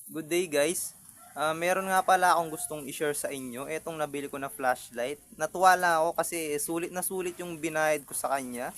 Good day guys. Meron nga pala akong gustong i-share sa inyo. Etong nabili ko na flashlight. Natuwa lang ako kasi sulit na sulit yung binayad ko sa kanya.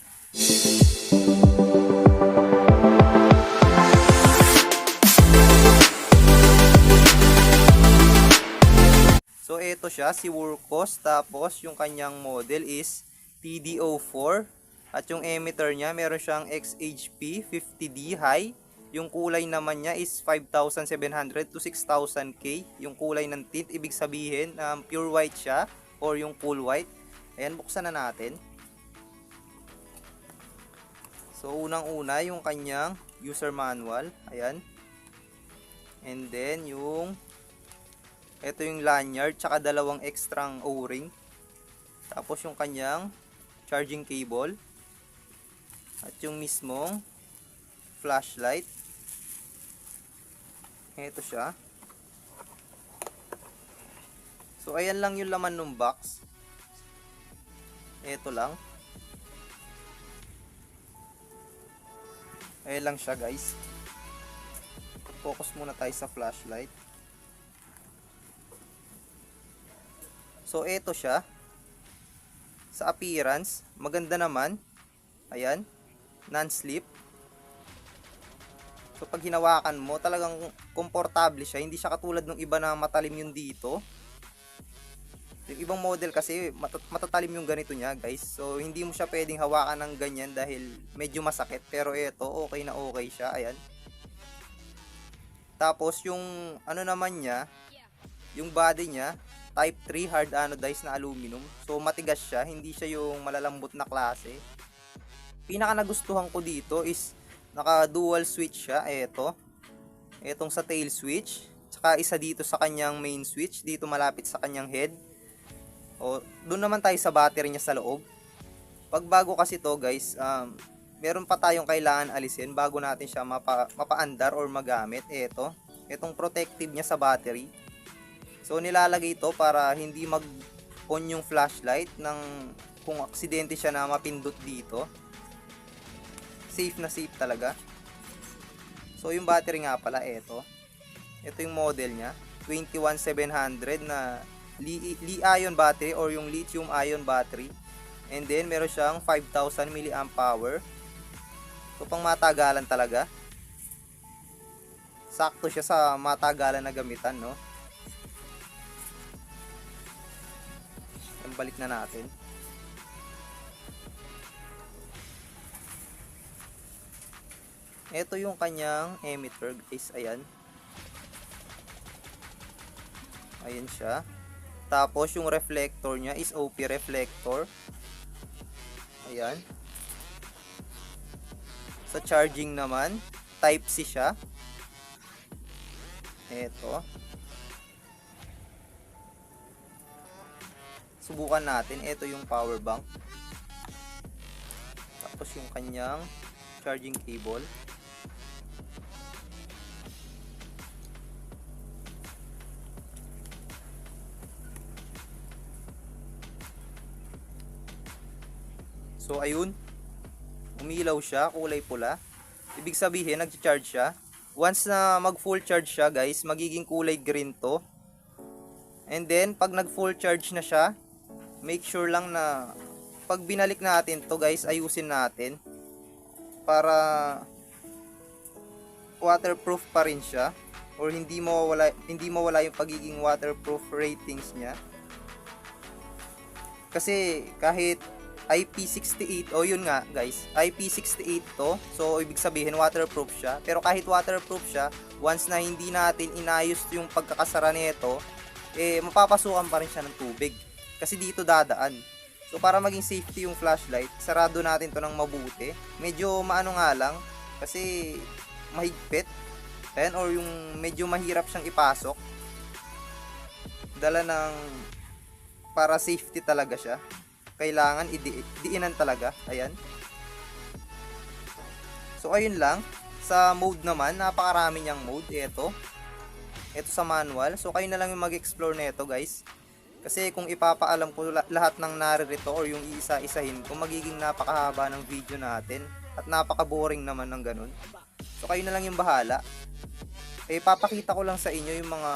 So eto siya, si Wurkos. Tapos yung kanyang model is TDO4. At yung emitter niya, meron siyang XHP 50D high. Yung kulay naman niya is 5,700 to 6,000K. Yung kulay ng tint, ibig sabihin pure white siya or yung full white. Ayan, buksan na natin. So unang-una yung kanyang user manual. Ayan. And then ito yung lanyard tsaka dalawang extrang O-ring. Tapos yung kanyang charging cable. At yung mismong flashlight. Ito siya. So ayan lang yung laman ng box. Ito lang. Ayan lang siya guys. Focus muna tayo sa flashlight. So ito siya. Sa appearance, maganda naman. Ayan. Non-slip. So pag hinawakan mo, talagang komportable siya. Hindi siya katulad ng iba na matalim yung dito. Yung ibang model kasi matatalim yung ganito niya guys. So hindi mo siya pwedeng hawakan ng ganyan dahil medyo masakit. Pero ito, okay na okay siya. Ayan. Tapos yung ano naman niya, yung body niya, type 3 hard anodized na aluminum. So matigas siya, hindi siya yung malalambot na klase. Pinaka nagustuhan ko dito is naka dual switch siya. Etong sa tail switch, tsaka isa dito sa kanyang main switch, dito malapit sa kanyang head. Doon naman tayo sa battery niya sa loob. Pag bago kasi to guys, meron pa tayong kailangan alisin bago natin siya mapaandar or magamit. Etong protective niya sa battery. So nilalagay ito para hindi mag-on yung flashlight kung aksidente siya na mapindot dito. Safe na safe talaga. So yung battery nga pala, ito yung model niya, 21700 na Li-ion battery or yung lithium ion battery. And then meron siyang 5000 mAh. So pang matagalan talaga. Sakto siya sa matagalan na gamitan, no? Balik na natin. Ito yung kanyang emitter guys. Ayan. Ayan siya. Tapos yung reflector niya is OP reflector. Ayan. Sa charging naman, type C siya. Ito. Subukan natin. Ito yung power bank. Tapos yung kanyang charging cable. So ayun, umilaw siya, kulay pula. Ibig sabihin nag-charge siya. Once na mag full charge siya guys, magiging kulay green to. And then pag nag full charge na siya, make sure lang na pag binalik natin to guys, ayusin natin para waterproof pa rin siya or hindi mawala yung pagiging waterproof ratings niya. Kasi kahit IP68, yun nga guys, IP68 to, so ibig sabihin waterproof siya. Pero kahit waterproof siya, once na hindi natin inayos yung pagkakasara nito, mapapasukan pa rin siya ng tubig kasi dito dadaan. So para maging safety yung flashlight, sarado natin to ng mabuti. Medyo maano nga lang kasi mahigpit. Ayan, or yung medyo mahirap siyang ipasok. Dala ng para safety talaga siya. Kailangan diinan talaga. Ayan. So ayun lang. Sa mode naman, napakarami niyang mode. Ito sa manual. So kayo na lang yung mag-explore nito guys. Kasi kung ipapaalam ko lahat ng naririto or yung iisa-isahin ko, magiging napakahaba ng video natin. At napaka-boring naman ng ganun. So kayo na lang yung bahala. papakita ko lang sa inyo yung mga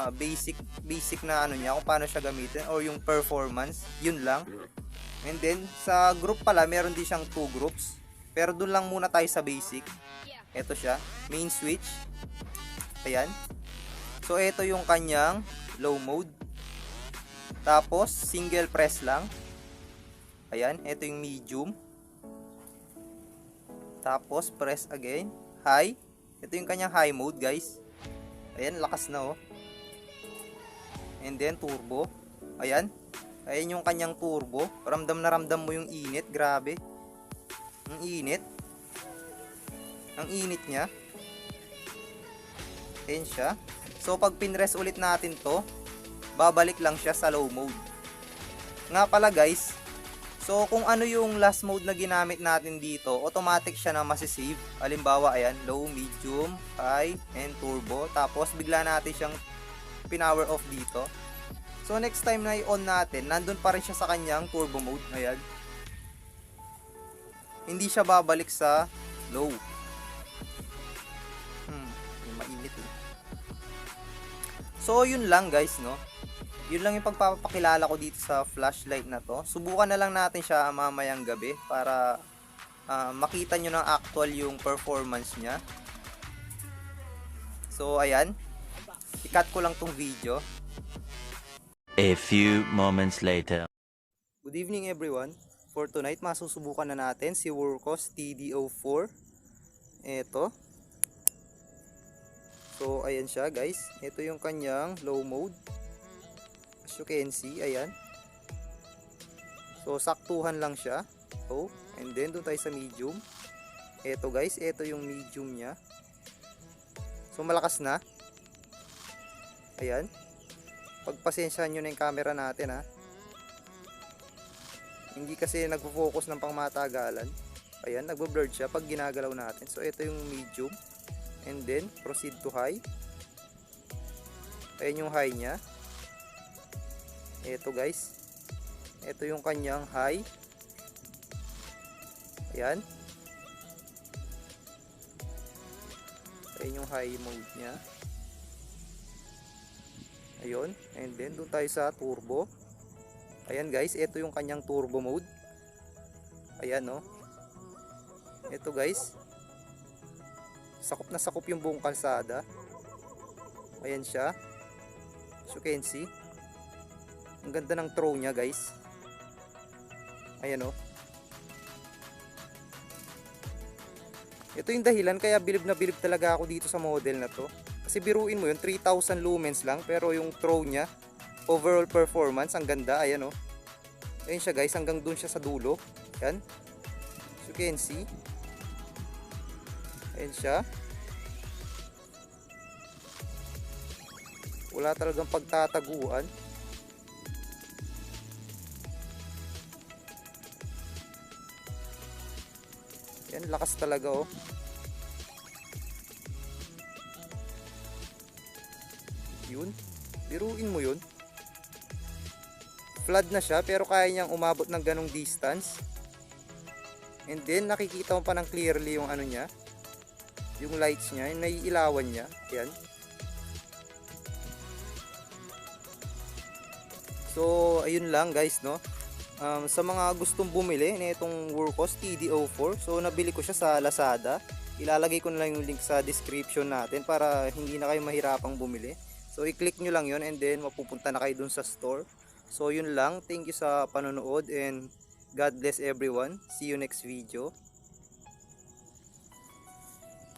basic na ano niya, kung paano siya gamitin or yung performance, yun lang. And then sa group pala, meron din siyang 2 groups. Pero dun lang muna tayo sa basic. Ito siya, main switch. Ayan. So ito yung kanyang low mode. Tapos single press lang. Ayan, ito yung medium. Tapos press again, high. Ito yung kanyang high mode, guys. Ayan, lakas na oh. And then turbo. Ayan. Ayan yung kanyang turbo. Ramdam na ramdam mo yung init, grabe. Ang init. Ang init niya. Ayan siya. So pag pinress ulit natin to, babalik lang siya sa low mode. Nga pala guys, so kung ano yung last mode na ginamit natin dito, automatic siya na masisave. Halimbawa ayan, low, medium, high, and turbo. Tapos bigla natin siyang pinower off dito. So next time na i-on natin, nandun pa rin siya sa kanyang turbo mode. Ayan. Hindi siya babalik sa low. Mainit eh. So yun lang guys, no. Yun lang yung pagpapakilala ko dito sa flashlight na to. Subukan na lang natin siya mamayang gabi para makita nyo ng actual yung performance niya. So ayan, i-cut ko lang tong video. A few moments later. Good evening everyone. For tonight, masusubukan na natin si Wurkos TD04. Ito. So ayan siya guys. Ito yung kanyang low mode. As you can see, ayan. So saktuhan lang siya. So, and then doon tayo sa medium. Ito guys, ito yung medium niya. So malakas na. Ayan. Pagpasensyahan nyo na yung camera natin ha. Hindi kasi nagpo-focus ng pangmatagalan. Ayan, nagbo-blurred siya pag ginagalaw natin. So ito yung medium. And then proceed to high. Ayan yung high niya. Ito guys. Ito yung kanyang high. Ayan. Ayan yung high mode niya. Ayun. And then doon tayo sa turbo. Ayan guys, ito yung kanyang turbo mode. Ayan no. Ito guys. Sakop na sakop yung buong kalsada. Ayan siya. As you can see. Ang ganda ng throw niya guys. Ayan o. Ito yung dahilan kaya bilib na bilib talaga ako dito sa model na to. Kasi biruin mo yun, 3,000 lumens lang. Pero yung throw niya, overall performance, ang ganda. Ayan o. Ayan siya guys, hanggang dun siya sa dulo. Ayan. As you can see. Ayan siya. Wala talagang pagtataguan. Yan, lakas talaga oh. Yun. Biruin mo yun. Flood na siya pero kaya niyang umabot ng ganong distance. And then nakikita mo pa ng clearly yung ano niya. Yung lights niya, yung naiilawan niya. Yan. So, ayun lang guys, no. Sa mga gustong bumili nitong Wurkos TD04, so nabili ko siya sa Lazada. Ilalagay ko na lang yung link sa description natin para hindi na kayo mahirapang bumili. So, i-click nyo lang yun and then mapupunta na kayo dun sa store. So, yun lang. Thank you sa panonood and God bless everyone. See you next video.